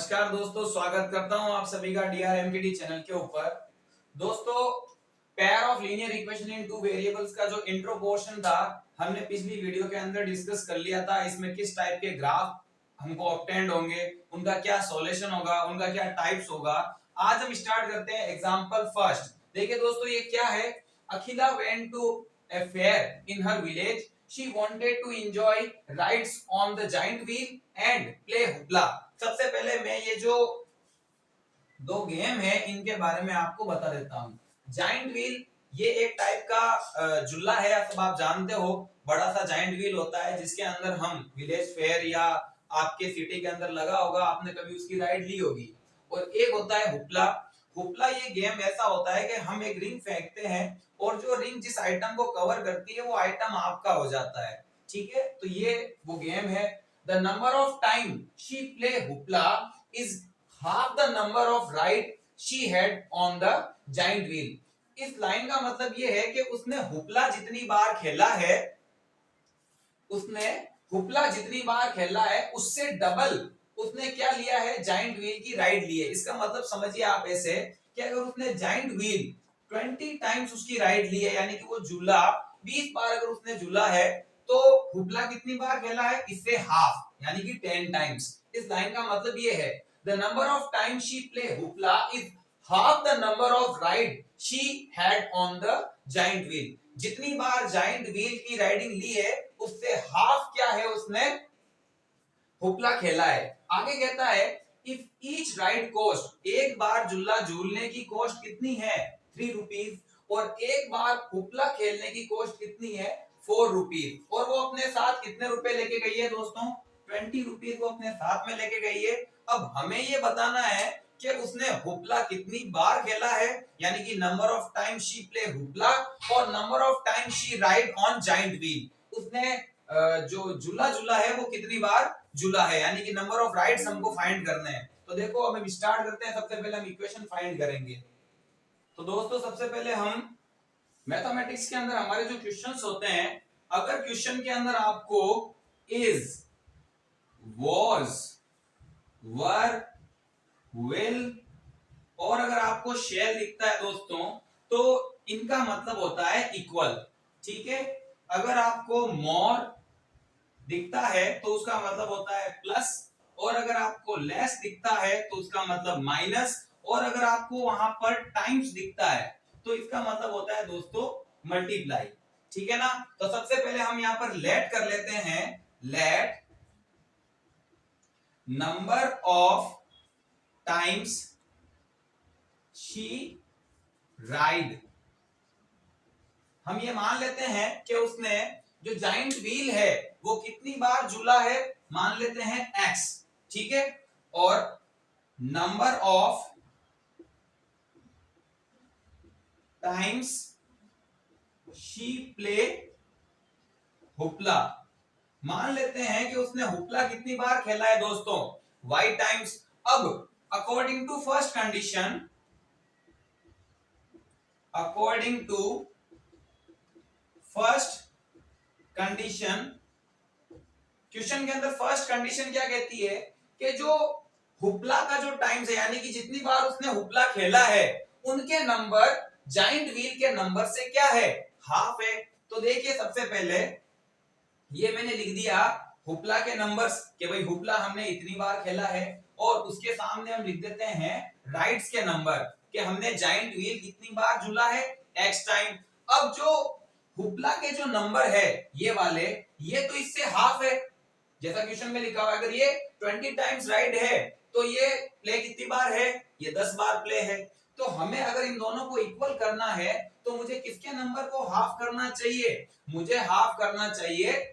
नमस्कार दोस्तों, स्वागत करता हूं आप सभी का डीआरएमपीटी चैनल के ऊपर। दोस्तों, pair of linear equation in two variables का जो इंट्रो पोर्शन था हमने पिछली वीडियो के अंदर डिस्कस कर लिया था। इसमें किस टाइप के ग्राफ हमको ऑब्टेन्ड होंगे, उनका क्या सॉल्यूशन होगा, उनका क्या टाइप्स होगा। आज हम स्टार्ट करते हैं एग्जांपल फर्स्ट। देखिए दोस्तों, ये क्या है। Akhila went to a fair in her village. She wanted to enjoy rides on the giant wheel and play hoopla. सबसे पहले मैं ये जो दो गेम है इनके बारे में आपको बता देता हूँ। जाइंट व्हील ये एक टाइप का झूला है, सब आप जानते हो। बड़ा सा जाइंट व्हील होता है जिसके अंदर हम विलेज फेयर या आपके सिटी के अंदर लगा होगा, आपने कभी उसकी राइड ली होगी। और एक होता है हुपला। हुपला ये गेम ऐसा होता है कि हम एक रिंग फेंकते हैं और जो रिंग जिस आइटम को कवर करती है वो आइटम आपका हो जाता है। ठीक है, तो ये वो गेम है। The number of time she play hoopla is half the number of ride she had on the giant wheel. इस लाइन का मतलब ये है कि उसने हुपला जितनी बार खेला है, उससे डबल उसने क्या लिया है, जाइंट व्हील की राइड ली है। इसका मतलब समझिए आप ऐसे कि अगर उसने जाइंट व्हील 20 टाइम्स उसकी राइड ली है, यानी कि वो झूला 20 बार अगर उसने झूला है, तो हुपला कितनी बार खेला है, इससे हाफ यानी कि 10 टाइम्स। इस लाइन का मतलब ये है the number of times she play hoopla is half the number of ride she had on the giant wheel. जितनी बार जाइंट व्हील की राइडिंग ली है उससे हाफ क्या है, उसने हुपला खेला है। आगे कहता है if each ride cost, एक बार झूला झूलने की कॉस्ट कितनी है, 3 रुपीज, और एक बार हुपला खेलने की कॉस्ट कितनी है, 4 रुपीज। और वो अपने साथ कितने रुपए लेके गई है दोस्तों, 20 रुपीज वो अपने साथ में लेके गई है। अब हमें ये बताना है कि उसने हुपला कितनी बार खेला है, यानी कि number of time she play hoopla और number of time she ride on giant wheel. उसने जो झूला है वो कितनी बार झूला है, यानी कि नंबर ऑफ राइड्स हमको फाइंड करने हैं। तो देखो अब हम स्टार्ट करते हैं। सबसे पहले हम इक्वेशन फाइंड करेंगे। तो दोस्तों, सबसे पहले हम मैथमेटिक्स के अंदर हमारे जो क्वेश्चंस होते हैं, अगर क्वेश्चन के अंदर आपको इज, वॉज, वर, विल और अगर आपको शेल दिखता है दोस्तों, तो इनका मतलब होता है इक्वल। ठीक है, अगर आपको मोर दिखता है तो उसका मतलब होता है प्लस, और अगर आपको लेस दिखता है तो उसका मतलब माइनस, और अगर आपको वहां पर टाइम्स दिखता है तो इसका मतलब होता है दोस्तों मल्टीप्लाई। ठीक है ना। तो सबसे पहले हम यहां पर लेट कर लेते हैं। Let number of times she ride, हम ये मान लेते हैं कि उसने जो जाइंट व्हील है वो कितनी बार झूला है, मान लेते हैं x। ठीक है, और number of times she play hoopla, मान लेते हैं कि उसने हुपला कितनी बार खेला है दोस्तों, y टाइम्स। अब according to first condition, question के अंदर फर्स्ट कंडीशन क्या कहती है कि जो हुपला का जो टाइम्स है, यानी कि जितनी बार उसने हुपला खेला है, उनके नंबर जाइंट व्हील के नंबर से क्या है, हाफ है। तो देखिए सबसे पहले ये मैंने लिख दिया हुपला के नंबर्स कि भाई हुपला हमने इतनी बार खेला है, और उसके सामने हम लिख देते हैं राइड्स के नंबर कि हमने जाइंट व्हील कितनी बार झूला है, x टाइम। अब जो हुपला के जो नंबर है ये वाले, ये तो इससे हाफ है, जैसा क्वेश्चन में लिखा हुआ है। अगर ये 20 टाइम्स राइड है तो ये प्ले कितनी बार है, ये 10 बार प्ले है। तो हमें अगर इन दोनों को इक्वल करना है तो मुझे किसके नंबर को हाफ करना चाहिए, मुझे हाफ करना चाहिए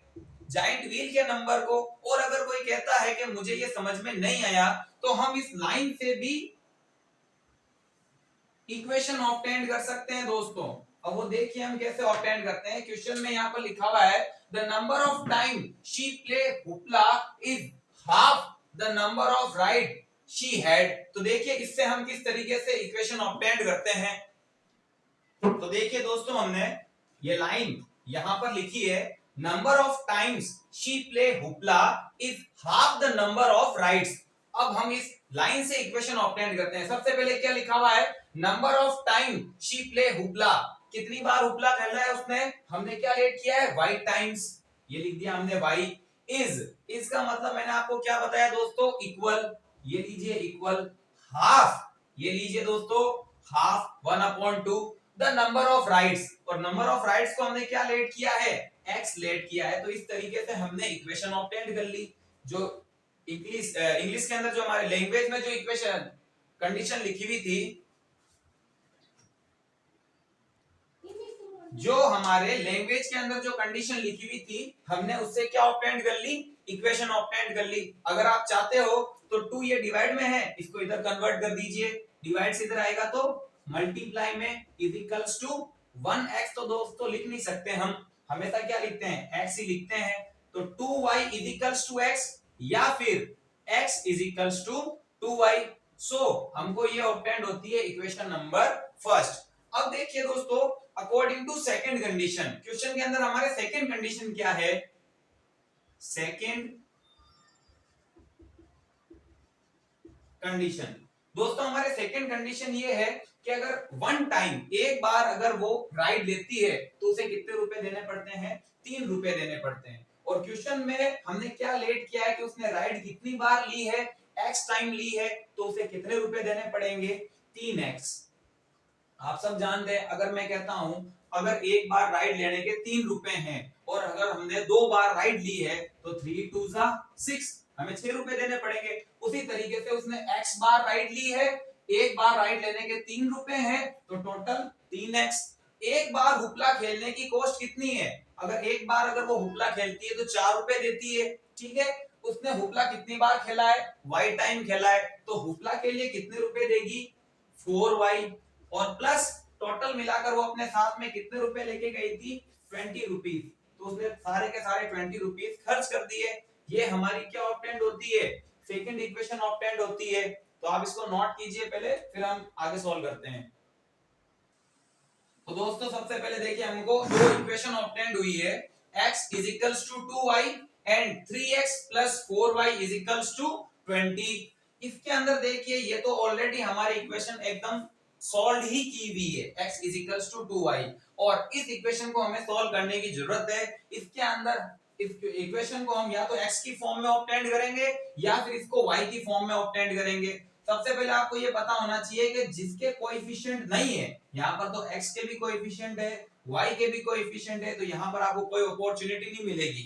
जाइंट व्हील के नंबर को। और अगर कोई कहता है कि मुझे ये समझ में नहीं आया, तो हम इस लाइन से भी इक्वेशन ऑब्टेन कर सकते हैं दोस्तों। अब वो देखिए हम कैसे ऑब्टेन करते हैं। क्वेश्चन में यहाँ पर लिखा हुआ है the number of time she play hoopla is half the number of ride she had. तो देखिए इससे हम किस तरीके से इक्वेशन ऑब्टेन करते हैं। तो देखिए दोस्तों, हमने ये लाइन यहां पर लिखी है, number of times she play hoopla is half the number of rides. अब हम इस लाइन से इक्वेशन ऑब्टेन करते हैं। सबसे पहले क्या लिखा हुआ है, number of time she play hoopla, कितनी बार हुपला खेला है उसने, हमने क्या लेट किया है, y टाइम्स, ये लिख दिया हमने y इज, इसका मतलब मैंने आपको क्या बताया दोस्तों, इक्वल, ये लीजिए इक्वल हाफ, ये लीजिए दोस्तों half 1/2 the number of rides, और नंबर ऑफ राइड्स को हमने क्या लेट किया है, x लेट किया है। तो इस तरीके से हमने इक्वेशन ऑब्टेन कर ली। जो इंग्लिश के अंदर जो हमारे लैंग्वेज में जो इक्वेशन कंडीशन लिखी हुई थी, जो हमारे लैंग्वेज के अंदर जो कंडीशन लिखी हुई थी, हमने उससे क्या ऑब्टेन कर ली, इक्वेशन ऑब्टेन कर ली। अगर आप चाहते हो तो 2 ये डिवाइड में है, इसको इधर कन्वर्ट कर दीजिए, डिवाइड से इधर आएगा तो मल्टीप्लाई में इज इक्वल्स टू 1x। तो दोस्तों लिख नहीं सकते, हम हमेशा क्या लिखते हैं, x ही लिखते हैं। तो 2y is equals to x, या फिर x is equals to 2y। So हमको ये ऑब्टेन होती है इक्वेशन नंबर फर्स्ट। अब देखिए दोस्तों, according to second condition, question के अंदर हमारे सेकंड कंडीशन क्या है, सेकंड कंडीशन दोस्तों, हमारे सेकंड कंडीशन ये है कि अगर वन टाइम, एक बार अगर वो राइड लेती है तो उसे कितने रुपए देने पड़ते हैं, 3 रुपए देने पड़ते हैं। और क्वेश्चन में हमने क्या लेट किया है कि उसने राइड कितनी बार ली है, x टाइम ली है, तो उसे कितने रुपए देने पड़ेंगे, 3x। आप सब जानते हैं, अगर मैं कहता हूं अगर एक बार राइड लेने के 3 रुपए हैं, और अगर हमने 2 बार राइड ली है तो 3 2 6, हमें 6 रुपए देने पड़ेंगे। उसी तरीके से उसने x बार राइड ली है, एक बार राइड लेने के 3 रुपए हैं, तो टोटल 3x। एक बार हुपला खेलने की कॉस्ट कितनी है, अगर एक बार अगर वो हुपला खेलती है तो 4 रुपए देती है, ठीक है। उसने हुपला कितनी बार खेला है, y टाइम खेला है, तो हुपला के लिए कितने रुपए देगी, 4y, और प्लस टोटल मिलाकर वो अपने साथ में कितने रुपए लेके गई थी, 20 रुपीज। तो उसने सारे के सारे 20 रुपीज खर्च कर दिए। ये हमारी क्या ऑब्टेंड होती है, सेकंड इक्वेशन ऑब्टेंड होती है। तो आप इसको नोट कीजिए पहले, फिर हम आगे सॉल्व करते हैं। तो दोस्तों सबसे पहले देखिए, हमको दो इक्वेशन ऑब्टेंड हुई है, x is equals to 2y and 3x plus 4y is equals to 20। इसके अंदर देखिए, ये तो ऑलरेडी हमारी इक्वेशन एकदम सॉल्व ही की हुई है, x is equals to 2y, और इस इक्वेशन को हमें सॉल्व करने की जरूरत है। इसके अंदर इस इक्वेशन को हम या तो x की फॉर्म में ऑब्टेंड करेंगे, या फिर इसको y की फॉर्म में ऑब्टेंड करेंगे। सबसे पहले आपको ये पता होना चाहिए कि जिसके कोएफिशिएंट नहीं है, यहाँ पर तो x के भी कोएफिशिएंट है, y के भी कोएफिशिएंट है, तो यहाँ पर आपको कोई अपॉर्चुनिटी नहीं मिलेगी।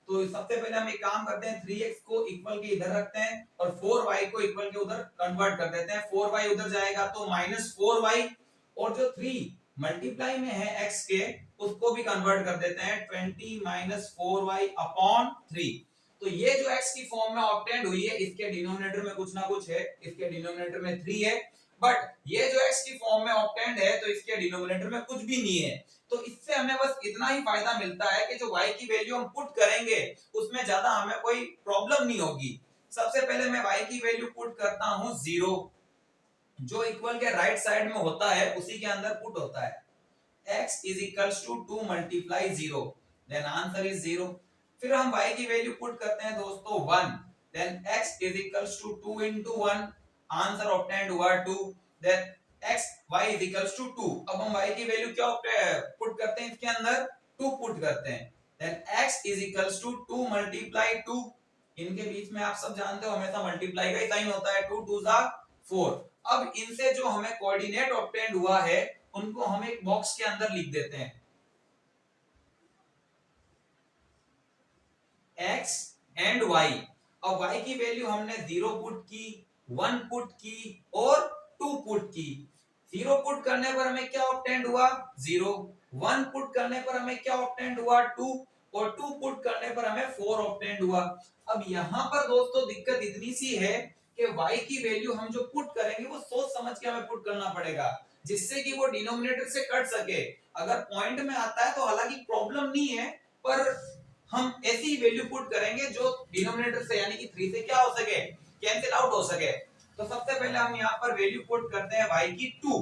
तो सबसे पहले हम एक काम करते हैं, 3x को इक्वल के इधर रखते हैं और 4y को इक्वल के उधर कन्वर्ट कर देते हैं। 4y उधर जाएगा तो -4y, और जो 3 मल्टीप्लाई में है x के, उसको भी कन्वर्ट कर देते हैं 20 - 4y अपॉन 3। तो ये जो x की फॉर्म में ऑब्टेंड हुई है, इसके डिनोमिनेटर में कुछ ना कुछ है, इसके डिनोमिनेटर में 3 है, बट ये जो x की फॉर्म में ऑब्टेंड है तो इसके डिनोमिनेटर में कुछ भी नहीं है। तो इससे हमें बस इतना ही फायदा मिलता है कि जो y की वैल्यू हम पुट करेंगे उसमें ज्यादा हमें कोई प्रॉब्लम नहीं होगी। सबसे पहले मैं y की वैल्यू पुट करता हूं 0, जो इक्वल के राइट साइड में होता है उसी के अंदर पुट होता है। x is equals to 2 multiply 0, then answer is 0। फिर हम y की वैल्यू पुट करते हैं दोस्तों 1, then x is equals to 2 into 1, answer obtained हुआ 2, then x y is equals to 2। अब हम y की वैल्यू क्या पुट करते हैं, इसके अंदर 2 पुट करते हैं, then x is equals to 2 multiply 2। इनके बीच में आप सब जानते हो हमेशा मल्टीप्लाई का ही साइन होता है, 2 2 4। अब इनसे जो हमें कोऑर्डिनेट ऑब्टेन्ड हुआ है उनको हम एक बॉक्स के अंदर लिख देते हैं, x एंड y। अब y की वैल्यू हमने 0 पुट की, 1 पुट की और 2 पुट की। 0 पुट करने पर हमें क्या ऑब्टेन्ड हुआ, 0। 1 पुट करने पर हमें क्या ऑब्टेन्ड हुआ, 2, और 2 पुट करने पर हमें 4 ऑब्टेन्ड हुआ। अब यहाँ पर दोस्तों दिक्कत इतनी सी है कि y की वैल्यू हम जो पुट करेंगे वो सोच समझ के हमें पुट करना पड़ेगा, जिससे कि वो डिनोमिनेटर से कट सके। अगर पॉइंट में आता है तो हालांकि प्रॉब्लम नहीं है, पर हम ऐसी वैल्यू पुट करेंगे जो डिनोमिनेटर से यानी कि 3 से क्या हो सके, कैंसिल आउट हो सके। तो सबसे पहले हम यहाँ पर वैल्यू पुट करते हैं y की 2,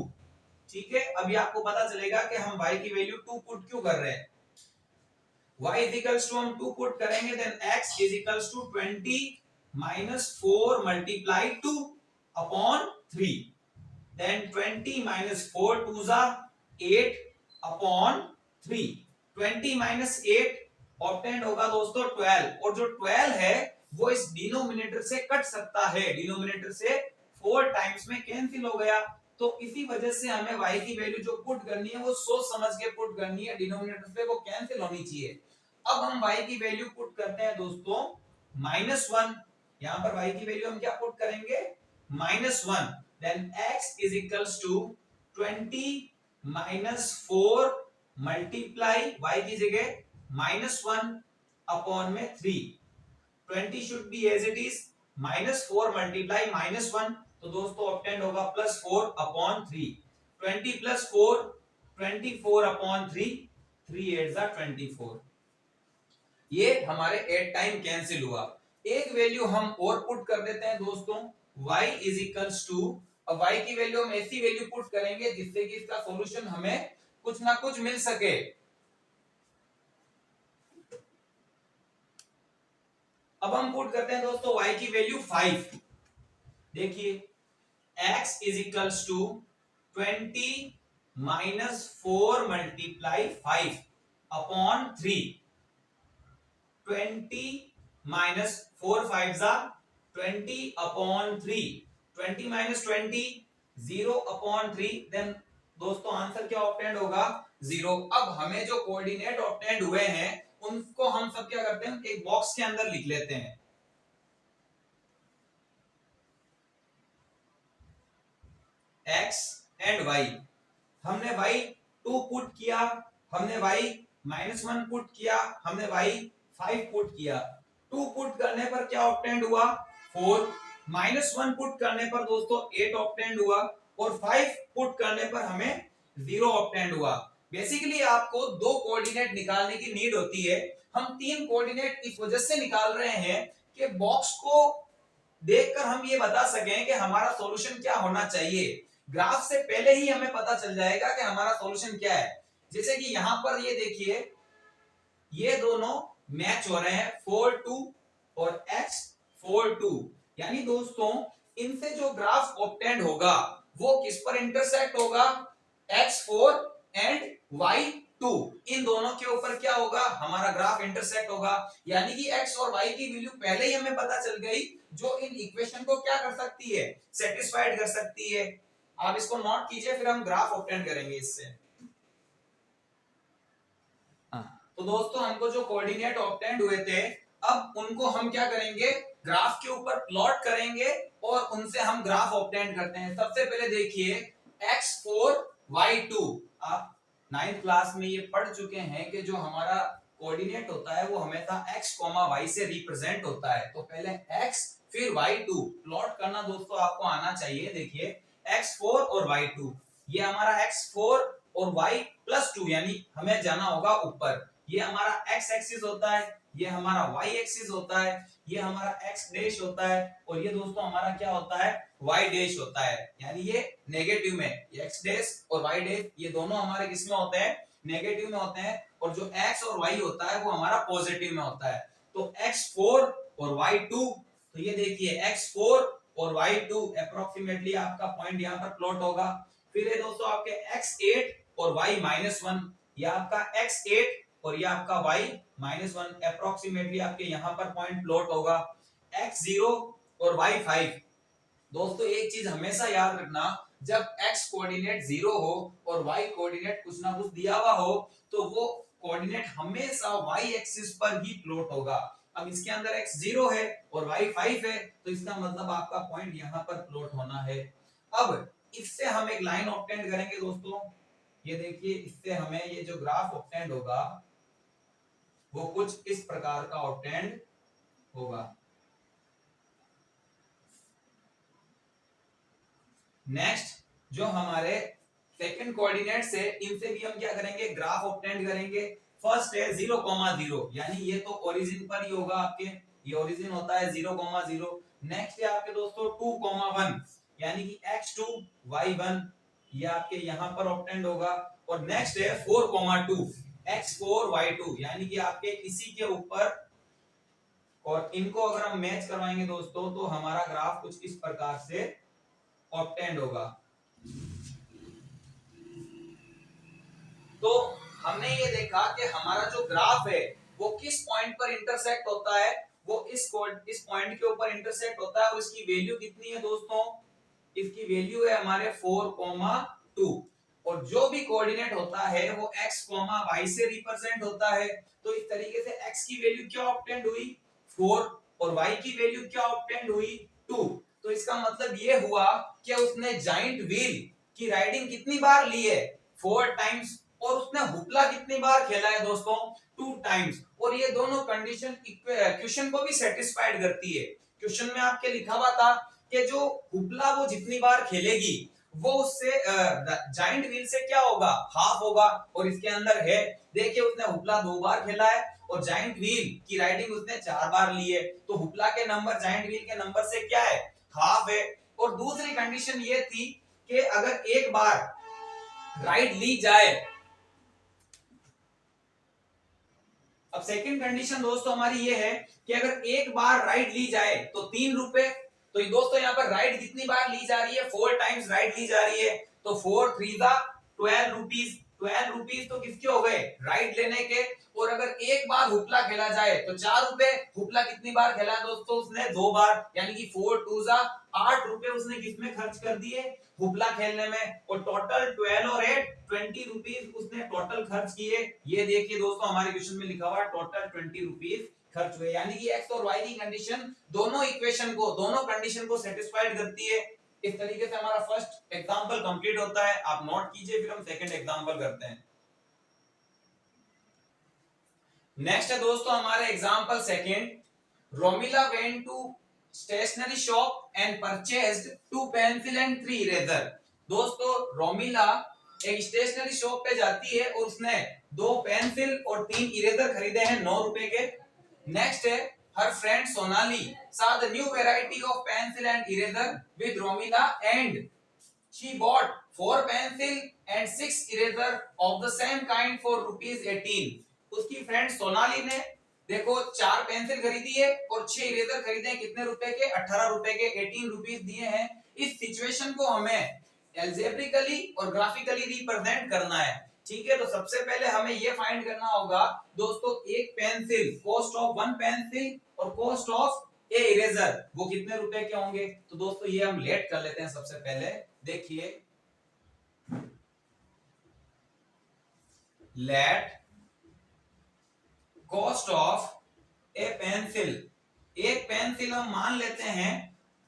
ठीक है। अभी आपको पता चलेगा कि हम y की वैल्यू 2 पुट क्यों कर रहे हैं। y इज इक्वल्स टू हम 2 पुट करेंगे, then x is equals to 20 -4 multiply 2 upon 3, then 20 -4 2 जा 8 अपॉन 3, 20 -8 ऑब्टेंड होगा दोस्तों 12, और जो 12 है वो इस डिनोमिनेटर से कट सकता है, डिनोमिनेटर से 4 टाइम्स में कैंसिल हो गया। तो इसी वजह से हमें y की वैल्यू जो पुट करनी है वो सोच समझ के पुट करनी है, डिनोमिनेटर से वो कैंसिल होनी चाहिए। अब हम y की वैल्यू पुट करते हैं दोस्तों -1, यहां पर y की वैल्यू हम क्या पुट करेंगे -1, then x is equals to 20 -4 multiply y की जगह -1 अपॉन में 3, 20 should be as it is -4 multiply -1, तो दोस्तों ऑब्टेंड होगा +4 अपॉन 3, 20 + 4 24 अपॉन 3, 3 8 जा 24, ये हमारे 8 टाइम कैंसिल हुआ। एक वैल्यू हम और पुट कर देते हैं दोस्तों, y इज इक्वल्स टू, अब y की वैल्यू हम ऐसी वैल्यू पुट करेंगे जिससे कि इसका सॉल्यूशन हमें कुछ ना कुछ मिल सके। अब हम पुट करते हैं दोस्तों y की वैल्यू 5, देखिए x is equals to 20 -4 multiply 5 upon 3, 20 -4 5 जा 20 अपॉन 3, 20 -20 0 अपॉन 3, देन दोस्तों आंसर क्या ऑब्टेंड होगा 0। अब हमें जो कोऑर्डिनेट ऑब्टेंड हुए हैं उनको हम सब क्या करते हैं एक बॉक्स के अंदर लिख लेते हैं, x एंड y, हमने y 2 पुट किया, हमने y -1 पुट किया, हमने y 5 पुट किया। 2 पुट करने पर क्या ऑब्टेंड हुआ 4, -1 पुट करने पर दोस्तों 8 ऑब्टेंड हुआ, और 5 पुट करने पर हमें 0 ऑब्टेंड हुआ। बेसिकली आपको 2 कोऑर्डिनेट निकालने की नीड होती है, हम 3 कोऑर्डिनेट इस वजह से निकाल रहे हैं कि बॉक्स को देखकर हम ये बता सकें कि हमारा सॉल्यूशन क्या होना चाहिए। ग्राफ से पहले ही हमें पता चल जाएगा कि हमारा सॉल्यूशन क्या है। जैसे कि यहां पर ये देखिए, ये दोनों मैच हो रहे हैं 4 2 और x 4 2, यानी दोस्तों इनसे जो ग्राफ ऑब्टेंड होगा वो किस पर इंटरसेक्ट होगा x4 एंड y2, इन दोनों के ऊपर क्या होगा हमारा ग्राफ इंटरसेक्ट होगा। यानी कि x और y की वैल्यू पहले ही हमें पता चल गई जो इन इक्वेशन को क्या कर सकती है सेटिस्फाइड कर सकती है। आप इसको नोट कीजिए, फिर हम ग्राफ ऑब्टेंड करेंगे इससे। तो दोस्तों हमको जो कोऑर्डिनेट ऑब्टेंड हुए थे अब उनको हम क्या करेंगे ग्राफ के ऊपर प्लॉट करेंगे और उनसे हम ग्राफ ऑब्टेंड करते हैं। सबसे पहले देखिए x4 y2, आप 9th क्लास में ये पढ़ चुके हैं कि जो हमारा कोऑर्डिनेट होता है वो हमेशा x, y से रिप्रेजेंट होता है। तो पहले x फिर y2 प्लॉट करना दोस्तों आपको आना चाहिए। देखिए x4 और y2, ये हमारा x4 और y+2 यानी हमें जाना होगा ऊपर, ये हमारा x एक्सिस होता है, ये हमारा y एक्सिस होता है, ये हमारा x डैश होता है, और ये दोस्तों हमारा क्या होता है y डैश होता है, यानी ये नेगेटिव में ये x डैश और y डैश ये दोनों हमारे किस में होते हैं नेगेटिव में होते हैं, और जो x और y होता है वो हमारा पॉजिटिव में होता है। तो x4 और y2, तो ये देखिए x4 और y2 अप्रोक्सीमेटली आपका पॉइंट यहाँ पर प्लॉट होगा। फिर ये दोस्तों आपके x8 और y-1, ये आपका x8 और ये आपका y-1 अप्रोक्सीमेटली आपके यहाँ पर पॉइंट प्लॉट होगा। x0 और y5, दोस्तों एक चीज हमेशा याद रखना, जब x कोऑर्डिनेट 0 हो और y कोऑर्डिनेट कुछ ना कुछ दिया हुआ हो तो वो कोऑर्डिनेट हमेशा y एक्सिस पर ही प्लॉट होगा। अब इसके अंदर x 0 है और y 5 है, तो इसका मतलब आपका पॉइंट यहाँ पर प्लॉट होना है। अब इससे हम एक लाइन ऑब्टेंड करेंगे दोस्तों, ये देखिए इससे हमें ये जो ग्राफ ऑब्टेंड होगा वो कुछ इस प्रकार का ऑब्टेंड होगा। नेक्स्ट जो हमारे सेकंड कोऑर्डिनेट से इनसे भी हम क्या करेंगे ग्राफ ऑब्टेंड करेंगे। फर्स्ट है 0,0, यानी ये तो ओरिजिन पर ही होगा आपके, ये ओरिजिन होता है 0,0। नेक्स्ट है आपके दोस्तों 2,1, यानी कि x2 y1, ये आपके यहां पर ऑब्टेंड होगा। और नेक्स्ट है 4,2, x4 y2, यानी कि आपके इसी के ऊपर और इनको अगर हम मैच करवाएंगे दोस्तों तो हमारा ग्राफ कुछ इस प्रकार से ऑब्टेंड होगा। तो हमने ये देखा कि हमारा जो ग्राफ है वो किस पॉइंट पर इंटरसेक्ट होता है, वो इस पॉइंट के ऊपर इंटरसेक्ट होता है और इसकी वैल्यू कितनी है दोस्तों, इसकी वैल्यू है हमारे 4,2 और जो भी कोऑर्डिनेट होता है वो x, y से रिप्रेजेंट होता है। तो इस तरीके से x की वैल्यू क्या ऑब्टेंड हुई 4 और y की वैल्यू क्या ऑब्टेंड हुई 2। तो इसका मतलब ये हुआ कि उसने जाइंट व्हील की राइडिंग कितनी बार ली है 4 टाइम्स और उसने हुपला कितनी बार खेला है दोस्तों 2 टाइम्स। और ये दोनों कंडीशन क्वेश्चन को भी सेटिस्फाइड करती है। क्वेश्चन में आपके लिखा हुआ था कि जो हुपला वो जितनी बार खेलेगी वो उससे जाइंट व्हील से क्या होगा हाफ होगा और इसके अंदर है देखिए उसने हुपला 2 बार खेला है और जाइंट व्हील की राइडिंग उसने 4 बार ली है। तो हुपला के नंबर जाइंट व्हील के नंबर से क्या है हाफ है। और दूसरी कंडीशन ये थी कि अगर एक बार राइड ली जाए, अब सेकंड कंडीशन दोस्तों हमारी ये है कि अगर एक बार राइड ली जाए तो 3 रुपए। तो ये दोस्तों यहाँ पर राइड कितनी बार ली जा रही है 4 टाइम्स राइड ली जा रही है तो 4 3 12 रुपीज। 12 रुपीज तो किसके हो गए राइड लेने के। और अगर एक बार हुपला खेला जाए तो 4 रुपए। हुपला कितनी बार खेला दोस्तों उसने 2 बार यानी कि 4 2 8 रुपए उसने किसमें खर्च कर दिए हुपला खेलने में। और टोटल 12 और 8 20 रुपीज उसने टोटल खर्च किए। ये देखिए दोस्तों हमारे क्वेश्चन में लिखा हुआ टोटल 20 रुपीज खर्च हुए यानी कि x और y की कंडीशन दोनों इक्वेशन को दोनों कंडीशन को सेटिस्फाइड करती है। इस तरीके से हमारा फर्स्ट एग्जांपल कंप्लीट होता है। आप नोट कीजिए फिर हम सेकंड एग्जांपल करते हैं। नेक्स्ट है दोस्तों हमारे example second. Romila went to stationery shop and purchased 2 pencil and 3 eraser. दोस्तों रोमिला एक स्टेशनरी शॉप पे जाती है और उसने 2 पेंसिल और 3 इरेजर खरीदे हैं 9 रुपए के। नेक्स्ट है her friend Sonali saw the new variety of pencil and eraser with Romila and she bought 4 pencil and 6 eraser of the same kind for rupees 18। उसकी फ्रेंड सोनाली ने देखो 4 पेंसिल खरीदी है और 6 इरेजर खरीदे हैं कितने रुपए के 18 रुपए के 18 रुपीस दिए हैं। इस सिचुएशन को हमें एल्जेब्रिकली और ग्राफिकली रिप्रेजेंट करना है। ठीक है तो सबसे पहले हमें ये फाइंड करना होगा दोस्तों एक पेंसिल कॉस्ट ऑफ 1 पेंसिल और कॉस्ट ऑफ ए इरेजर वो कितने रुपए के होंगे। तो दोस्तों ये हम लेट कर लेते हैं। सबसे पहले देखिए let cost of A pencil. एक पेंसिल हम मान लेते हैं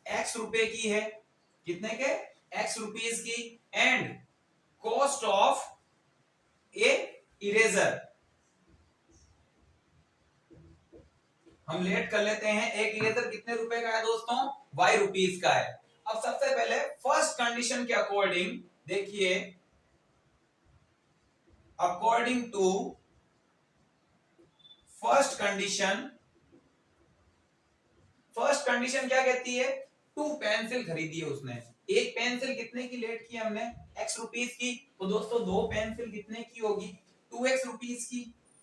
x रुपए की है कितने के x रुपीस की and cost of A eraser हम लेट कर लेते हैं। एक इरेजर कितने रुपए का है दोस्तों y रुपीस का है। अब सबसे पहले फर्स्ट कंडीशन के अकॉर्डिंग देखिए अकॉर्डिंग टू फर्स्ट कंडीशन क्या कहती है 2 पेंसिल खरीदी है उसने। एक पेंसिल कितने की लेट की हमने x रुपीस की। तो दोस्तों 2 पेंसिल कितने की होगी 2x रुपीस की।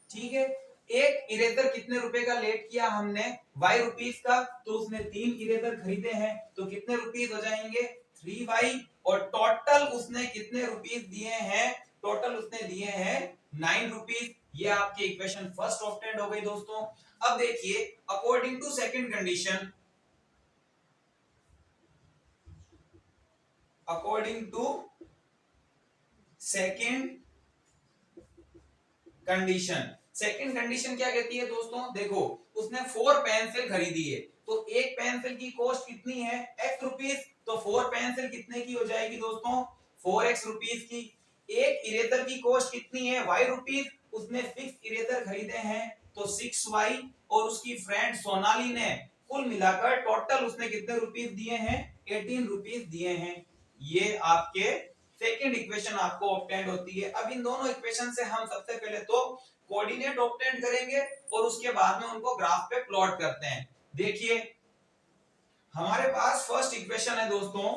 ठीक है एक इरेजर कितने रुपए का लेट किया हमने y रुपीस का तो उसने 3 इरेजर खरीदे हैं तो कितने रुपीस हो जाएंगे 3y। और टोटल उसने कितने रुपीस दिए हैं टोटल उसने दिए हैं 9 रुपीस। ये आपकी इक्वेशन फर्स्ट ऑब्टेंड हो गई दोस्तों। अब देखिए according to second condition according to second condition क्या कहती है दोस्तों देखो उसने 4 पेंसिल खरीदी है तो एक पेंसिल की कॉस्ट कितनी है x रुपीस तो 4 पेंसिल कितने की हो जाएगी दोस्तों 4x रुपीस की। एक इरेजर की कॉस्ट कितनी है y रुपीस उसने 6 इरेजर खरीदे हैं तो 6y। और उसकी फ्रेंड सोनाली ने कुल मिलाकर टोटल उसने कितने रुपीस दिए हैं 18 रुपीस दिए हैं। ये आपके सेकंड इक्वेशन आपको ऑब्टेंड होती है। अब इन दोनों इक्वेशन से हम सबसे पहले तो कोऑर्डिनेट ऑब्टेंड करेंगे और उसके बाद में उनको ग्राफ पे प्लॉट करते हैं। देखिए हमारे पास फर्स्ट इक्वेशन है दोस्तों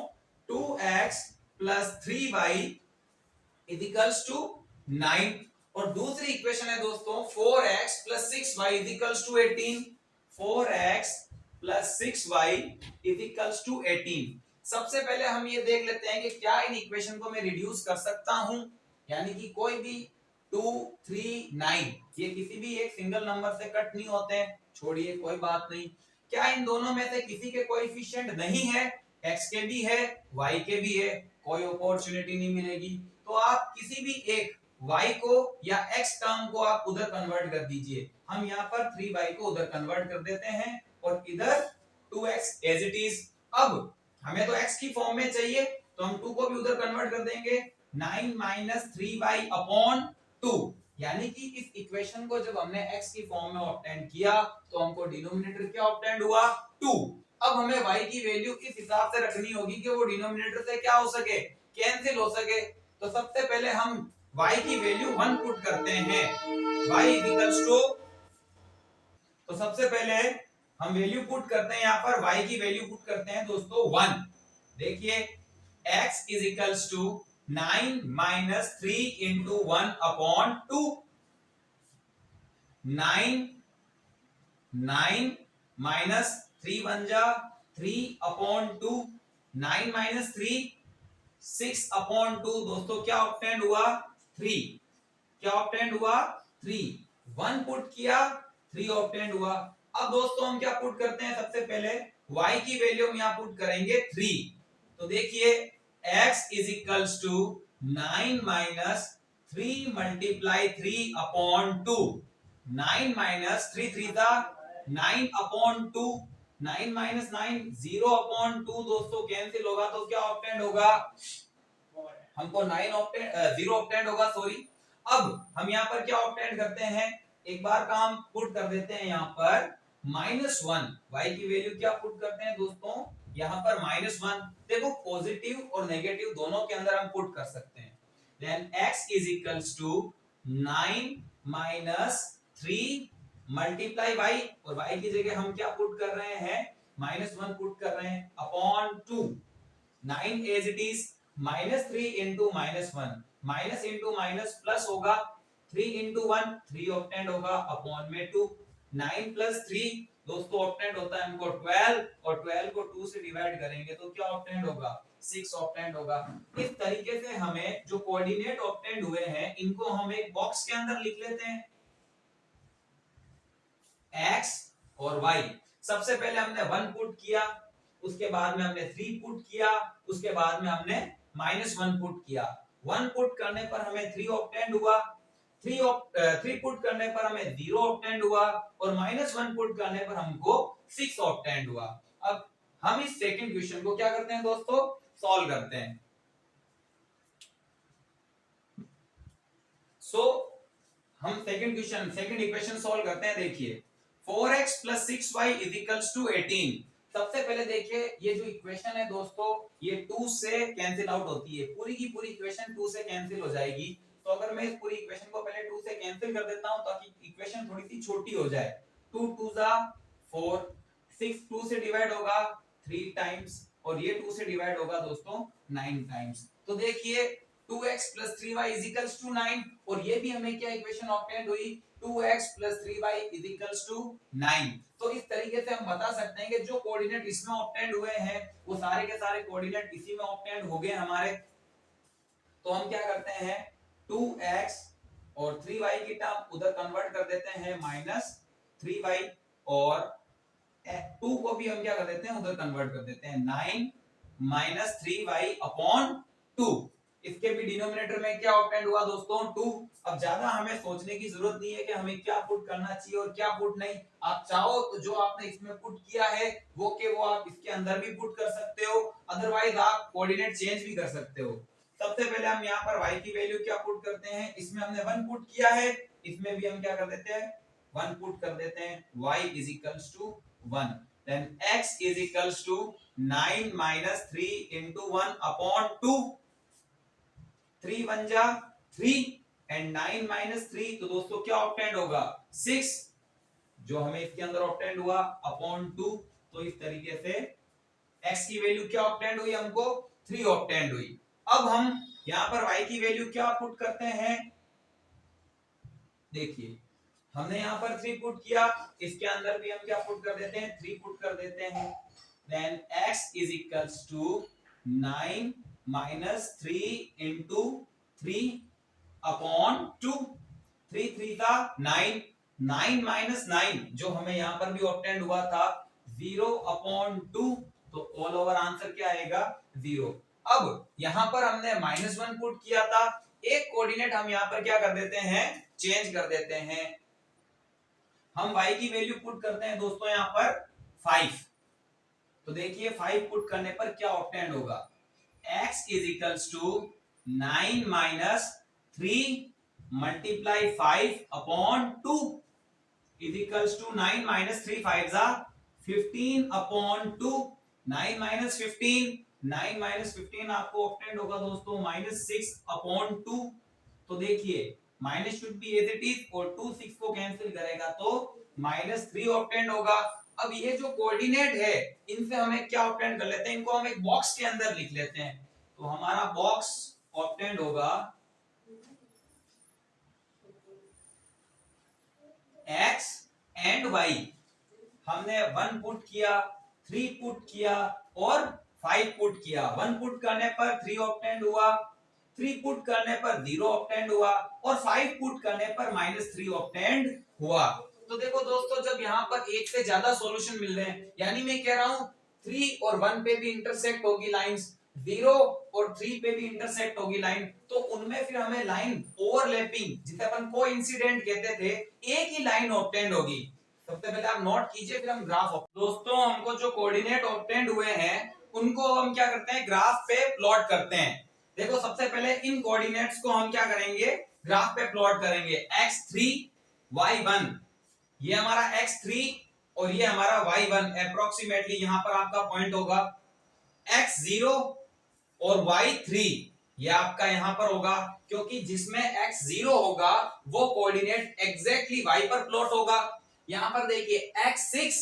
2x + 3y = 9 और दूसरी इक्वेशन है दोस्तों 4x + 6y = 18। 4x plus 6y is equals to 18। सबसे पहले हम ये देख लेते हैं कि क्या इन इक्वेशन को मैं रिड्यूस कर सकता हूं, यानी कि कोई भी 2 3 9 ये किसी भी एक सिंगल नंबर से कट नहीं होते हैं, छोड़िए कोई बात नहीं। क्या इन दोनों में से किसी के कोएफिशिएंट नहीं है, x के भी है y के भी है, कोई अपॉर्चुनिटी नहीं मिलेगी। तो आप किसी भी एक y को या x टर्म को आप उधर कन्वर्ट कर दीजिए। हम यहाँ पर 3y को उधर कन्वर्ट कर देते हैं और इधर 2x एज इट इज। अब हमें तो x की फॉर्म में चाहिए तो हम 2 को भी उधर कन्वर्ट कर देंगे। 9 माइनस 3y अपॉन 2, यानी कि इस इक्वेशन को जब हमने x की फॉर्म में ऑब्टेंड किया तो हमको डिनोमिनेटर क्या ऑब्टेंड हुआ 2। अब हमें y की वैल्यू इस हिसाब से रखनी होगी कि वो डिनोमिनेटर से क्या हो सके, कैंसिल हो सके। तो सबसे पहले हम y की वैल्यू 1 पुट करते हैं। y इक्वल्स टू, तो सबसे पहले हम वैल्यू पुट करते हैं, यहां पर y की वैल्यू पुट करते हैं दोस्तों 1। देखिए x is equals to 9 minus 3 into 1 upon 2। 9 minus 3 बन जा 3 अपॉन 2। 9 minus 3 6 upon 2। दोस्तों क्या ऑब्टेंड हुआ 3। क्या ऑब्टेंड हुआ 3। 1 पुट किया 3 ऑब्टेंड हुआ। अब दोस्तों हम क्या पुट करते हैं, सबसे पहले y की वैल्यू हम यहां पुट करेंगे 3। तो देखिए x is equals to 9 minus 3 multiply 3 upon 2। 9 minus 3 3 था 9 अपॉन 2। 9 minus 9 0 upon 2। दोस्तों कैंसिल होगा तो क्या ऑब्टेंड होगा, हमको 9 ऑब्टेंड 0 ऑब्टेंड होगा, सॉरी। अब हम यहाँ पर क्या ऑब्टेंड करते हैं, एक बार का हम पुट कर देते हैं यहाँ पर -1। y की वैल्यू क्या पुट करते हैं दोस्तों, यहाँ पर -1। देखो पॉजिटिव और नेगेटिव दोनों के अंदर हम पुट कर सकते हैं। Then x is equals to 9 minus 3 multiply y, और y की जगह हम क्या पुट कर रहे हैं, -1 पुट कर रहे हैं upon 2। 9 as it is, -3 into -1, minus into minus plus होगा, 3 इंटू 1 3 ऑब्टेंड होगा अपॉन में 2। 9 प्लस 3 दोस्तों ऑब्टेंड होता है हमको 12, और 12 को 2 से डिवाइड करेंगे तो क्या ऑब्टेंड होगा 6 ऑब्टेंड होगा। इस तरीके से हमें जो कोऑर्डिनेट ऑब्टेंड हुए हैं इनको हम एक बॉक्स के अंदर लिख लेते हैं, x और y। सबसे पहले हमने 1 पुट किया, उसके बाद में हमने 3 पुट किया, उसके बाद में हमने -1 पुट किया। 1 पुट करने पर हमें 3 ऑब्टेंड हुआ, 3 पुट करने पर हमें 0 ऑब्टेंड हुआ, और -1 पुट करने पर हमको 6 ऑब्टेंड हुआ। अब हम इस सेकंड क्वेश्चन को क्या करते हैं दोस्तों, सॉल्व करते हैं। हम सेकंड इक्वेशन सॉल्व करते हैं। देखिए 4x plus 6y is equals to 18। सबसे पहले देखिए ये जो इक्वेशन है दोस्तों ये 2 से कैंसिल आउट होती है, पूरी की पूरी इक्वेशन 2 से कैंसिल हो जाएगी। तो अगर मैं इस पूरी इक्वेशन को पहले 2 से कैंसिल कर देता हूं ताकि इक्वेशन थोड़ी सी छोटी हो जाए। 2 2 जा 4, 6 2 से डिवाइड होगा 3 टाइम्स, और ये 2 से डिवाइड होगा दोस्तों 9 टाइम्स। तो देखिए 2x plus 3y is equals to 9, और ये भी हमें क्या इक्वेशन ऑब्टेंड हुई 2x plus 3y is equals to 9। तो इस तरीके से हम बता सकते हैं कि जो कोऑर्डिनेट इसमें ऑब्टेंड हुए हैं वो सारे के सारे कोऑर्डिनेट इसी में ऑब्टेंड हो गए हमारे। तो हम क्या करते हैं 2x और 3y की टर्म उधर कन्वर्ट कर देते हैं -3y, और 2 को भी हम क्या कर देते हैं उधर कन्वर्ट कर देते हैं 9 माइनस 3y अपॉन 2। इसके भी डिनोमिनेटर में क्या ऑब्टेंड हुआ दोस्तों 2। अब ज्यादा हमें सोचने की जरूरत नहीं है कि हमें क्या पुट करना चाहिए और क्या पुट नहीं। आप चाहो तो जो आपने इसमें पुट किया है वो आप इसके अंदर भी पुट कर सकते हो, अदरवाइज आप कोऑर्डिनेट चेंज भी कर सकते हो। सबसे पहले हम यहाँ पर y की वैल्यू क्या पुट करते हैं, इसमें हमने 1 पुट किया है, इसमें भी हम क्या कर देते हैं 1 पुट कर देते हैं। y is equals to 1, then x is equals to 9 minus 3 into 1 upon 2। 3 1 जा 3 and 9 minus 3, तो दोस्तों क्या ऑब्टेंड होगा 6, जो हमें इसके अंदर ऑब्टेंड हुआ अपॉन 2। तो इस तरीके से x की वैल्यू क्या ऑब्टेंड हुई हमको 3 ऑब्टेंड हुई। अब हम यहाँ पर y की वैल्यू क्या पुट करते हैं, देखिए हमने यहाँ पर 3 पुट किया, इसके अंदर भी हम क्या पुट कर देते हैं, 3 पुट कर देते हैं। Then x is equals to 9 minus 3 into 3 upon 2। 3 3 था 9, 9 माइनस 9 जो हमें यहाँ पर भी ऑब्टेंड हुआ था 0 अपॉन 2, तो ऑल ओवर आंसर क्या आएगा 0। अब यहाँ पर हमने -1 पुट किया था, एक कोऑर्डिनेट हम यहाँ पर क्या कर देते हैं, चेंज कर देते हैं। हम y की वैल्यू पुट करते हैं दोस्तों यहाँ पर 5। तो देखिए 5 पुट करने पर क्या ऑब्टेंड होगा, x is equals to 9 minus 3 multiply 5 upon 2 is equals to 9 minus 3 5 जा 15 अपॉन 2। 9 माइनस 15, 9 माइनस 15 आपको ऑब्टेंड होगा दोस्तों -6 अपॉन 2। तो देखिए minus should be as it is, और 2 6 को कैंसिल करेगा तो -3 ऑब्टेंड होगा। अब ये जो कोऑर्डिनेट है इनसे हमें क्या ऑब्टेंड कर लेते हैं, इनको हम एक बॉक्स के अंदर लिख लेते हैं। तो हमारा बॉक्स ऑब्टेंड होगा x एंड y। हमने 1 पुट किया, 3 पुट किया और 5 पुट किया। 1 पुट करने पर 3 ऑब्टेंड हुआ, 3 पुट करने पर 0 ऑब्टेंड हुआ और 5 पुट करने पर -3 ऑब्टेंड हुआ। तो देखो दोस्तों जब यहाँ पर एक से ज्यादा सॉल्यूशन मिल रहे हैं, यानी मैं कह रहा हूँ 3 और 1 पे भी इंटरसेक्ट होगी लाइंस, 0 और 3 पे भी इंटरसेक्ट होगी लाइन, तो उनमें फिर हमें लाइन ओवरलैपिंग जिसे अपन कोइंसिडेंट कहते थे, एक ही लाइन ऑब्टेंड होगी। सबसे पहले आप नोट कीजिए, फिर हम ग्राफ। दोस्तों हमको जो कोऑर्डिनेट ऑब्टेंड हुए हैं उनको हम क्या करते हैं, ग्राफ पे प्लॉट करते हैं। देखो सबसे पहले इन कोऑर्डिनेट्स को हम क्या करेंगे, ग्राफ पे प्लॉट करेंगे। x3 y1, ये हमारा x3 और ये हमारा y1, अप्रोक्सीमेटली यहां पर आपका पॉइंट होगा x0 और y3, ये आपका यहां पर होगा, क्योंकि जिसमें x0 होगा वो कोऑर्डिनेट एग्जैक्टली y पर प्लॉट होगा। यहां पर देखिए x6,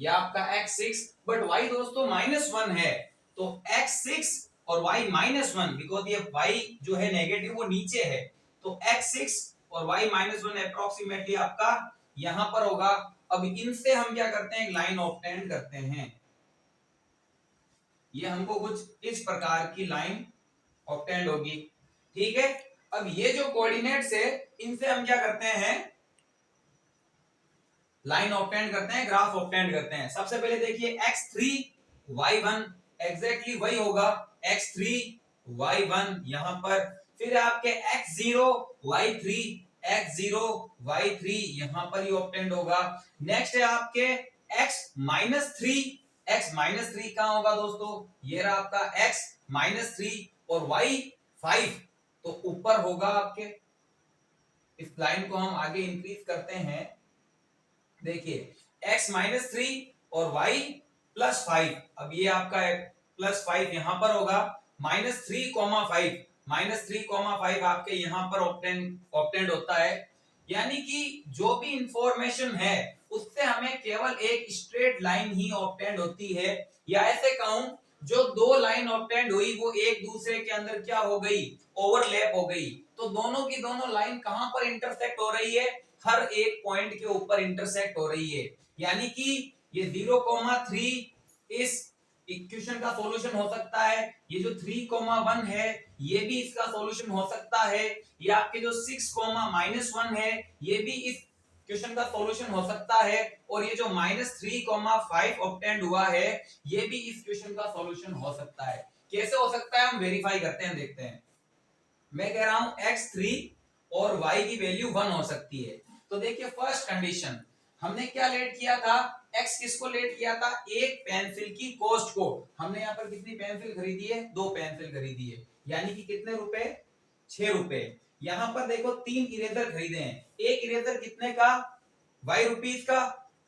ये आपका x6, बट y दोस्तों -1 है, तो x6 और y -1, बिकॉज ये y जो है नेगेटिव वो नीचे है, तो x6 और y -1 अप्रोक्सीमेटली आपका यहां पर होगा। अब इनसे हम क्या करते हैं, एक लाइन ऑब्टेंड करते हैं। ये हमको कुछ इस प्रकार की लाइन ऑब्टेंड होगी, ठीक है। अब ये जो कोऑर्डिनेट्स है इनसे हम क्या करते हैं, लाइन ऑब्टेंड करते हैं, ग्राफ ऑब्टेंड करते हैं। सबसे पहले देखिए x3 y1 एग्जैक्टली वही होगा, x3 y1 यहां पर, फिर आपके x0 y3, x0 y3 यहां पर ही ऑब्टेंड होगा। नेक्स्ट है आपके x-3, x-3 कहां होगा दोस्तों, ये रहा आपका x-3 और y5, तो ऊपर होगा आपके। इस लाइन को हम आगे इंक्रीज करते हैं, देखिए x-3 और y+5, अब ये आपका +5 यहां पर होगा, -3,5, -3,5 आपके यहां पर ऑब्टेंड होता है। यानी कि जो भी इंफॉर्मेशन है उससे हमें केवल एक स्ट्रेट लाइन ही ऑब्टेंड होती है, या ऐसे कहूं जो दो लाइन ऑब्टेंड हुई वो एक दूसरे के अंदर क्या हो गई, ओवरलैप हो गई। तो दोनों की दोनों लाइन कहां पर इंटरसेक्ट हो रही है, हर एक पॉइंट के ऊपर इंटरसेक्ट हो रही है। यानी कि ये 0,3 इस इक्वेशन का सॉल्यूशन हो सकता है, ये जो 3,1 है ये भी इसका सॉल्यूशन हो सकता है, ये आपके जो 6,-1 है ये भी इस इक्वेशन का सॉल्यूशन हो सकता है, और ये जो -3,5 ऑब्टेंड हुआ है ये भी इस इक्वेशन का सॉल्यूशन हो सकता है। कैसे हो सकता है हम वेरीफाई करते हैं, देखते हैं। मैं कह रहा हूं x3 और y की वैल्यू 1 हो सकती है। तो देखिए फर्स्ट कंडीशन हमने क्या लेट किया था, x किसको लेट किया था, एक पेंसिल की कॉस्ट को। हमने यहाँ पर कितनी पेंसिल खरीदी है, 2 पेंसिल खरीदी है, यानी कि कितने रुपए, 6 रुपए। यहाँ पर देखो 3 इरेजर खरीदे हैं, एक इरेजर कितने का, y रुपीस का,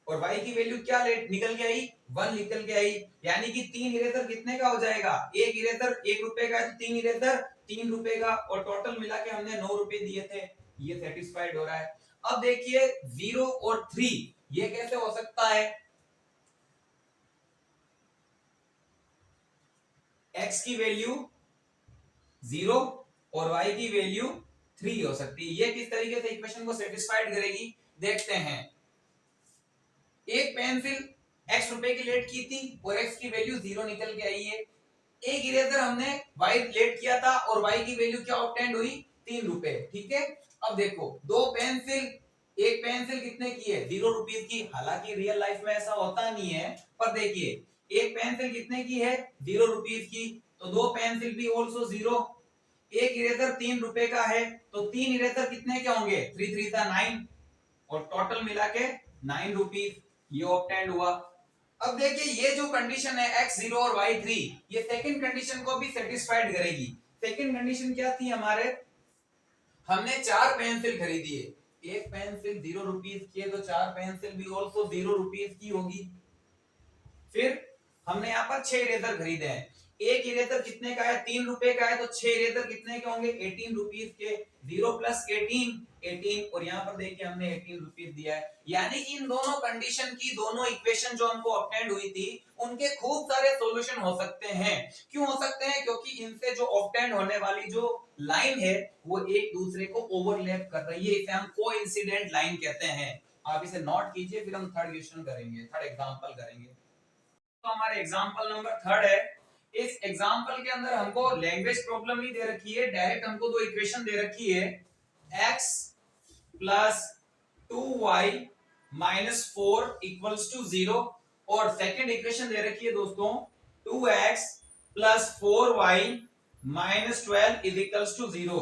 और y की वैल्यू क्या लेट निकल के आई, 1 निकल के आई, यानी कि 3 इरेजर कितने का हो जाएगा, एक इरेजर 1 रुपए का है तो 3 इरेजर 3 रुपए का, और टोटल मिला के हमने 9 रुपए दिए थे, ये सेटिस्फाइड हो रहा है। अब देखिए 0 और 3 ये कैसे हो सकता है, x की वैल्यू 0 और y की वैल्यू 3 हो सकती है। ये किस तरीके से इक्वेशन को सेटिस्फाइड करेगी, देखते हैं। एक पेंसिल x रुपए की लेट की थी और x की वैल्यू 0 निकल के आई है। एक इरेजर हमने y लेट किया था और y की वैल्यू क्या ऑब्टेंड हुई, 3 रुपए। ठीक है, अब देखो दो पेंसिल, एक पेंसिल कितने की है, 0 रुपीस की। हालांकि रियल लाइफ में ऐसा होता नहीं है, पर देखिए एक पेंसिल कितने की है, 0 रुपीस की, तो दो पेंसिल भी ऑल्सो 0। एक इरेजर 3 रुपए का है, तो 3 इरेजर कितने के होंगे, 3 3 9, और टोटल मिला के 9 रुपीस, ये ऑब्टेंड हुआ। अब देखिए ये जो कंडीशन है x0 और y3, ये सेकंड कंडीशन को भी सेटिस्फाइड करेगी। सेकंड कंडीशन क्या थी हमारे, हमने 4 पेंसिल खरीदी है, एक पेंसिल 0 रुपीस की है, तो 4 पेंसिल भी ऑल्सो 0 रुपीस की होगी। फिर हमने यहाँ पर 6 इरेजर खरीदे हैं, एक इरेजर कितने का है, 3 रुपए का है, तो 6 इरेजर कितने के होंगे, 18 रुपीस के। 0 प्लस 18, और यहाँ पर देखिए हमने 18 रुपीस दिया है। यानी कि इन दोनों कंडीशन की, दोनों इक्वेशन जो हमको ऑब्टेंड हुई थी, उनके खूब सारे सॉल्यूशन हो सकते हैं। क्यों हो सकते हैं, क्योंकि इनसे जो ऑब्टेंड होने वाली जो लाइन है वो एक दूसरे को ओवरलैप कर रही है, इसे हम कोइंसिडेंट लाइन कहते हैं। आप इसे नोट कीजिए, फिर हम थर्ड क्वेश्चन करेंगे, थर्ड एग्जांपल करेंगे। तो हमारे एग्जांपल नंबर थर्ड है। इस एग्जांपल के अंदर हमको लैंग्वेज प्रॉब्लम नहीं दे रखी है, डायरेक्ट हमको दो इक्वेशन दे रखी है, x plus 2y minus 4 equals to 0, और सेकंड इक्वेशन दे रखी है दोस्तों 2x plus 4y minus 12 is equals to 0।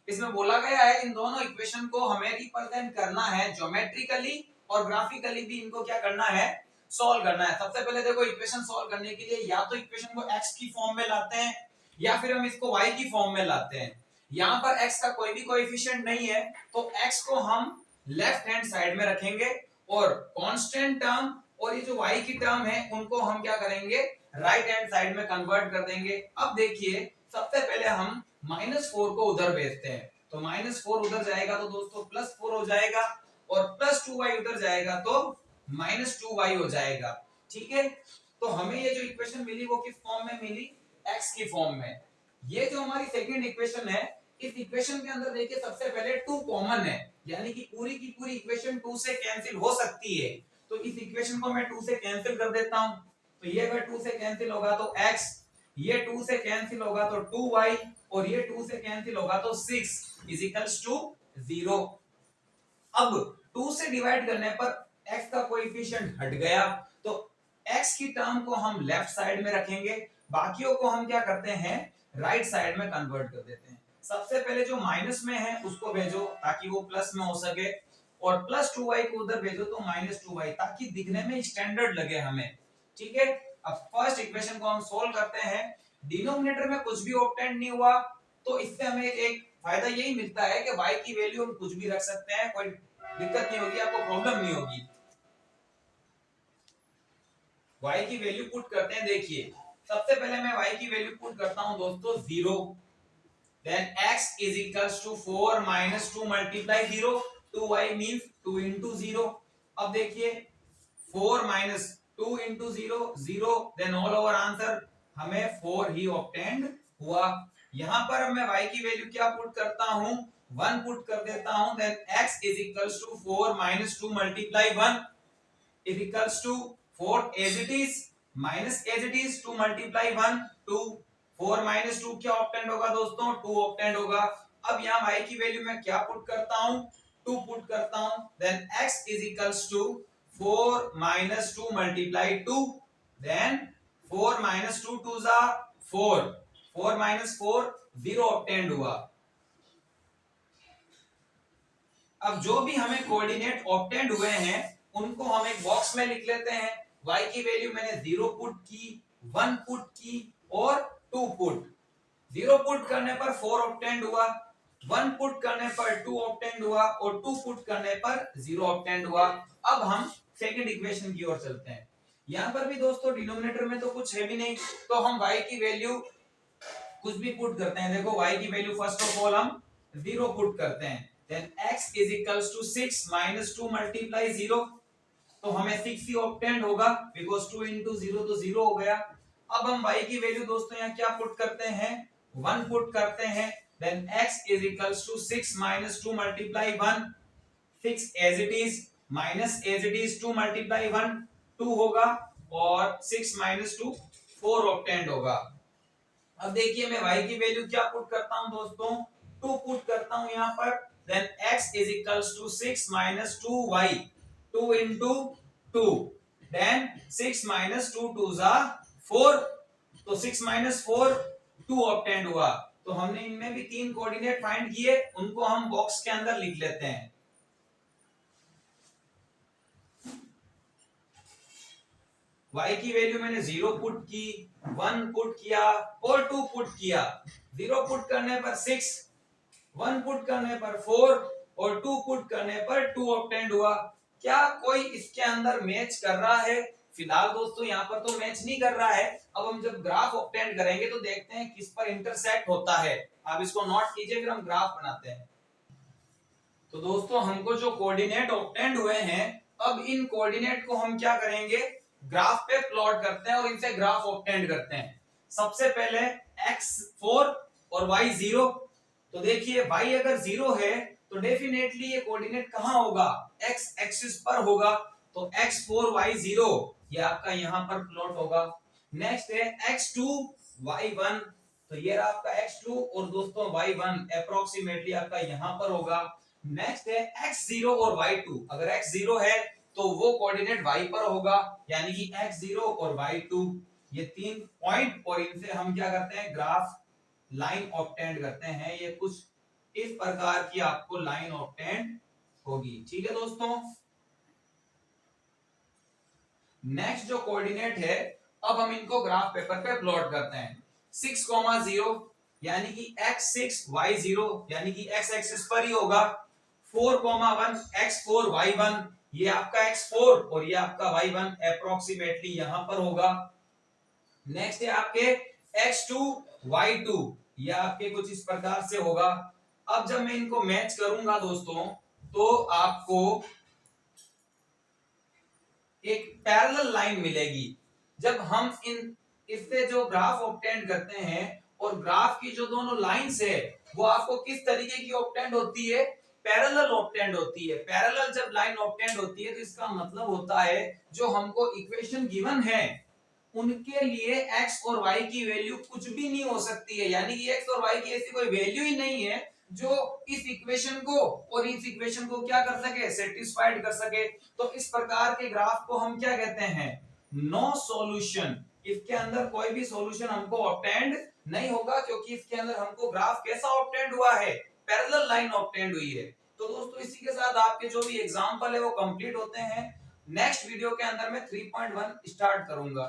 इसमें बोला गया है इन दोनों इक्वेशन को हमें रिप्रेजेंट करना है ज्योमेट्रिकली और ग्राफिकली भी, इनको क्या करना है, सॉल्व करना है। सबसे पहले देखो इक्वेशन सॉल्व करने के लिए या तो इक्वेशन को x की फॉर्म में लाते हैं या फिर हम इसको y की फॉर्म में लाते हैं। यहाँ पर x का कोई भी कोएफिशिएंट नहीं है, तो x को हम लेफ्ट हैंड साइड में रखेंगे और कांस्टेंट टर्म और ये जो y की टर्म है उनको हम क्या करेंगे, राइट हैंड साइड में कन्वर्ट कर देंगे। अब देखिए सबसे पहले हम -4 को उधर भेजते हैं, तो -4 उधर जाएगा तो दोस्तों +4 हो जाएगा, और +2y उधर जाएगा तो -2y हो जाएगा। ठीक है, तो हमें ये जो इक्वेशन मिली वो किस फॉर्म में मिली, x की फॉर्म में। ये जो हमारी सेकंड इक्वेशन है, इस इक्वेशन के अंदर देखिए सबसे पहले 2 कॉमन है, यानी कि पूरी की पूरी इक्वेशन 2 से कैंसिल हो सकती है। तो इस इक्वेशन को मैं 2 से कैंसिल कर देता हूं, तो ये अगर 2 से कैंसिल होगा तो x, ये 2 से कैंसिल होगा तो 2y, और ये 2 से कैंसिल होगा तो 6 इज इक्वल्स टू 0। अब 2 से डिवाइड करने पर x का कोएफिशिएंट हट गया, तो x की टर्म को हम लेफ्ट साइड में रखेंगे, बाकियों को हम क्या करते हैं, राइट साइड में कन्वर्ट कर देते हैं। सबसे पहले जो माइनस में है उसको भेजो ताकि वो प्लस में हो सके, और +2y को उधर भेजो तो -2y, ताकि दिखने में स्टैंडर्ड लगे हमें। ठीक है, अब फर्स्ट इक्वेशन को हम सोल्व करते हैं। डिनोमिनेटर में कुछ भी ऑब्टेंड नहीं हुआ, तो इससे हमें एक फायदा यही मिलता है कि y की वैल्यू हम कुछ भी रख सकते हैं, कोई दिक्कत नहीं होगी, आपको प्रॉब्लम नहीं होगी। y की वैल्यू पुट करते हैं। देखिए सबसे पहले मैं y की वैल्यू पुट करता हूं दोस्तों 0, then x is equals to 4 minus 2 multiply 0, 2y means 2 into 0। अब देखिए 4 minus 2 into 0 0, then all over answer हमें 4 ही ऑब्टेंड हुआ। यहां पर मैं y की वैल्यू क्या पुट करता हूं, 1 पुट कर देता हूं, then x is equals to 4 minus 2 multiply 1 is equals to 4 as it is minus as it is 2 multiply 1 2, 4 minus 2 क्या ऑब्टेंड होगा दोस्तों, 2 ऑब्टेंड होगा। अब यहाँ y की वैल्यू मैं क्या पुट करता हूँ, 2 पुट करता हूँ, then x is equals to 4 minus 2 multiply 2, then 4 minus 2 2s are 4, 4 minus 4 0 obtained हुआ। अब जो भी हमें कोऑर्डिनेट ऑब्टेंड हुए हैं उनको हम एक बॉक्स में लिख लेते हैं। y की वैल्यू मैंने 0 पुट की, 1 पुट की और 2 पुट। 0 पुट करने पर 4 ऑब्टेंड हुआ, 1 पुट करने पर 2 ऑब्टेंड हुआ और 2 पुट करने पर 0 ऑब्टेंड हुआ। अब हम सेकंड इक्वेशन की ओर चलते हैं। यहां पर भी दोस्तों डिनोमिनेटर में तो कुछ है भी नहीं, तो हम y की वैल्यू कुछ भी पुट करते हैं। देखो y की वैल्यू फर्स्ट ऑफ ऑल हम 0 पुट करते हैं, then x is equals to 6 minus 2 multiply 0, तो हमें 6 ही ऑब्टेंड होगा because 2 into 0 तो 0 हो गया। अब हम y की वैल्यू दोस्तों यहाँ क्या पुट करते हैं, 1 पुट करते हैं, then x is equals to 6 minus 2 multiply 1, fix as it is minus as it is 2 multiply 1 2 होगा और 6 माइनस 2 4 ऑक्टेंड होगा। अब देखिए मैं y की वैल्यू क्या पुट करता हूं दोस्तों, 2 पुट करता हूं यहां पर, then x is equals to 6 minus 2y 2 into 2 then 6 minus 2 2 जा 4 तो 6 माइनस 4 2 ऑब्टेंड हुआ। तो हमने इनमें भी 3 कोऑर्डिनेट फाइंड किए, उनको हम बॉक्स के अंदर लिख लेते हैं। y की वैल्यू मैंने 0 पुट की, 1 पुट किया और 2 पुट किया। 0 पुट करने पर 6, 1 पुट करने पर 4 और 2 पुट करने पर 2 ऑब्टेंड हुआ। क्या कोई इसके अंदर मैच कर रहा है? फिलहाल दोस्तों यहाँ पर तो मैच नहीं कर रहा है। अब हम जब ग्राफ ऑब्टेंड करेंगे तो देखते हैं किस पर इंटरसेक्ट होता है। आप इसको नोट कीजिए, फिर हम ग्राफ बनाते हैं। तो दोस्तों हमको जो कोऑर्डिनेट ऑब्टेंड हुए हैं, अब इन कोऑर्डिनेट को हम क्या करेंगे, ग्राफ पे प्लॉट करते हैं और इनसे ग्राफ ऑब्टेंड करते हैं। सबसे पहले x4 और y0। तो देखिए y अगर 0 है तो डेफिनेटली ये कोऑर्डिनेट कहां होगा, x एक्सिस पर होगा। तो x4 y0 ये आपका यहां पर प्लॉट होगा। नेक्स्ट है x2 y1, तो ये रहा आपका x2 और दोस्तों y1 अप्रोक्सीमेटली आपका यहां पर होगा। नेक्स्ट है x0 और y2, अगर x0 है तो वो कोऑर्डिनेट y पर होगा, यानी कि x0 और y2 ये 3 पॉइंट, और इनसे हम क्या करते हैं, ग्राफ लाइन ऑब्टेंड करते हैं। ये कुछ इस प्रकार की आपको लाइन ऑब्टेंड होगी। ठीक है दोस्तों, नेक्स्ट जो कोऑर्डिनेट है, अब हम इनको ग्राफ पेपर पे प्लॉट करते हैं। 6,0 यानी कि x6 y0 यानी कि x एक्सिस पर ही होगा। 4,1 x4 y1 ये आपका x4 और ये आपका y1 अप्रोक्सीमेटली यहां पर होगा। नेक्स्ट है आपके x2 y2 ये आपके कुछ इस प्रकार से होगा। अब जब मैं इनको मैच करूंगा दोस्तों तो आपको एक पैरेलल लाइन मिलेगी। जब हम इससे जो ग्राफ ऑब्टेंड करते हैं और ग्राफ की जो दोनों लाइंस है वो आपको किस तरीके की ऑब्टेंड होती है, पैरेलल ऑब्टेंड होती है। पैरेलल जब लाइन ऑब्टेंड होती है तो इसका मतलब होता है जो हमको इक्वेशन गिवन है उनके लिए x और y की वैल्यू कुछ भी नहीं हो सकती है, यानी कि x और y की ऐसी कोई वैल्यू ही नहीं है जो इस इक्वेशन को और इस इक्वेशन को क्या कर सके, सेटिस्फाइड कर सके। तो इस प्रकार के ग्राफ को हम क्या कहते हैं, नो सॉल्यूशन। इसके अंदर कोई भी सॉल्यूशन हमको ऑब्टेंड नहीं होगा, क्योंकि इसके अंदर हमको ग्राफ कैसा ऑब्टेंड हुआ है, पैरेलल लाइन ऑब्टेंड हुई है। तो दोस्तों इसी के साथ आपके जो भी एग्जांपल है वो कंप्लीट होते हैं। नेक्स्ट वीडियो के अंदर मैं 3.1 स्टार्ट करूंगा।